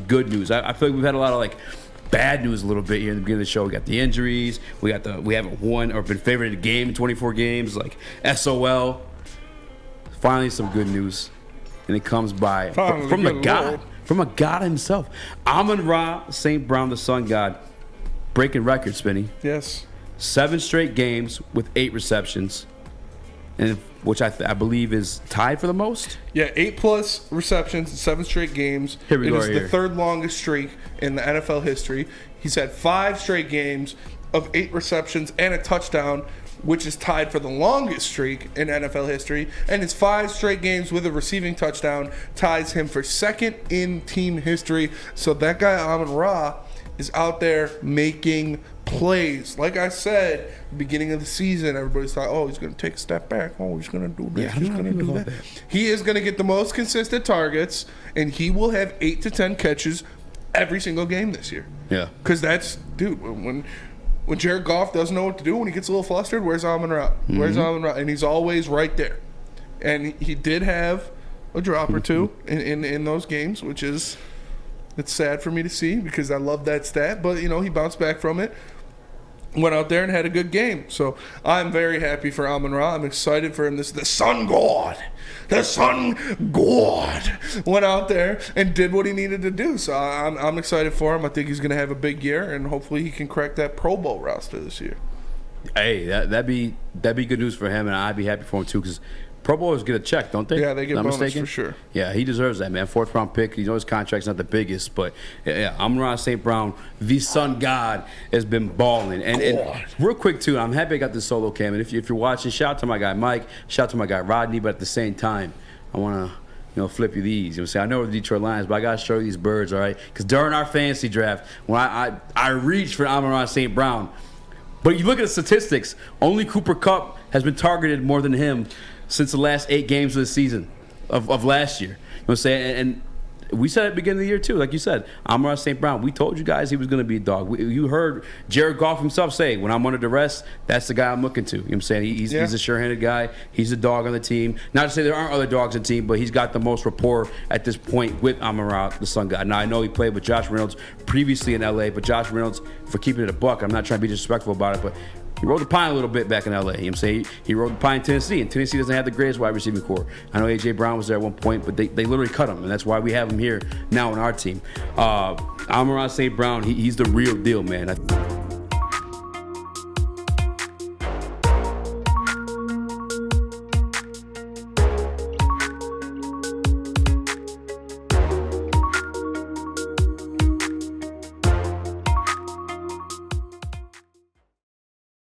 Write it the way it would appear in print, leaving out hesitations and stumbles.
good news. I feel like we've had a lot of like bad news a little bit here in the beginning of the show. We got the injuries. We haven't won or been favored in a game in 24 games. Like SOL. Finally, some good news, and it comes from the God, from a God himself. Amon-Ra St. Brown, the sun god, breaking records, Spinny. Yes. 7 straight games with 8 receptions, and which I believe is tied for the most. Yeah, 8+ receptions in 7 straight games. Here we go. It is the third longest streak in the NFL history. He's had 5 straight games of 8 receptions and a touchdown, which is tied for the longest streak in NFL history. And his 5 straight games with a receiving touchdown ties him for second in team history. So that guy, Amon-Ra, is out there making plays. Like I said, beginning of the season, everybody's thought, oh, he's going to take a step back. Oh, he's going to do this. He's going to do that. He is going to get the most consistent targets, and he will have 8 to 10 catches every single game this year. Yeah. Because that's, dude, when Jared Goff doesn't know what to do, when he gets a little flustered, where's Amon-Ra? Where's Amon-Ra? And he's always right there. And he did have a drop or two in those games, which is, it's sad for me to see because I love that stat. But, you know, he bounced back from it, went out there and had a good game. So I'm very happy for Amon-Ra. I'm excited for him. The sun god went out there and did what he needed to do. So I'm excited for him. I think he's going to have a big year, and hopefully he can crack that Pro Bowl roster this year. Hey, that'd be good news for him, and I'd be happy for him too, because Pro Bowlers get a check, don't they? Yeah, they get bonus for sure. Yeah, he deserves that, man. 4th-round pick. You know his contract's not the biggest, but yeah, Amon-Ra St. Brown, the sun god, has been balling. And real quick, too, I'm happy I got this solo cam. And if you're watching, shout out to my guy Mike, shout out to my guy Rodney, but at the same time, I want to flip you these. You know what I'm saying? I know we're the Detroit Lions, but I got to show you these birds, all right? Because during our fantasy draft, when I reached for Amon-Ra St. Brown, but you look at the statistics, only Cooper Kupp has been targeted more than him since the last 8 games of the season of last year. You know what I'm saying? And we said at the beginning of the year, too, like you said, Amon-Ra St. Brown, we told you guys he was going to be a dog. You heard Jared Goff himself say, when I'm under duress, that's the guy I'm looking to. You know what I'm saying? He's a sure-handed guy. He's a dog on the team. Not to say there aren't other dogs on the team, but he's got the most rapport at this point with Amon-Ra, the sun god. Now, I know he played with Josh Reynolds previously in L.A., but Josh Reynolds, for keeping it a buck, I'm not trying to be disrespectful about it, but he rode the pine a little bit back in L.A. You know what I'm saying? He rode the pine in Tennessee, and Tennessee doesn't have the greatest wide receiving core. I know A.J. Brown was there at one point, but they literally cut him, and that's why we have him here now on our team. Amon-Ra St. Brown, he's the real deal, man.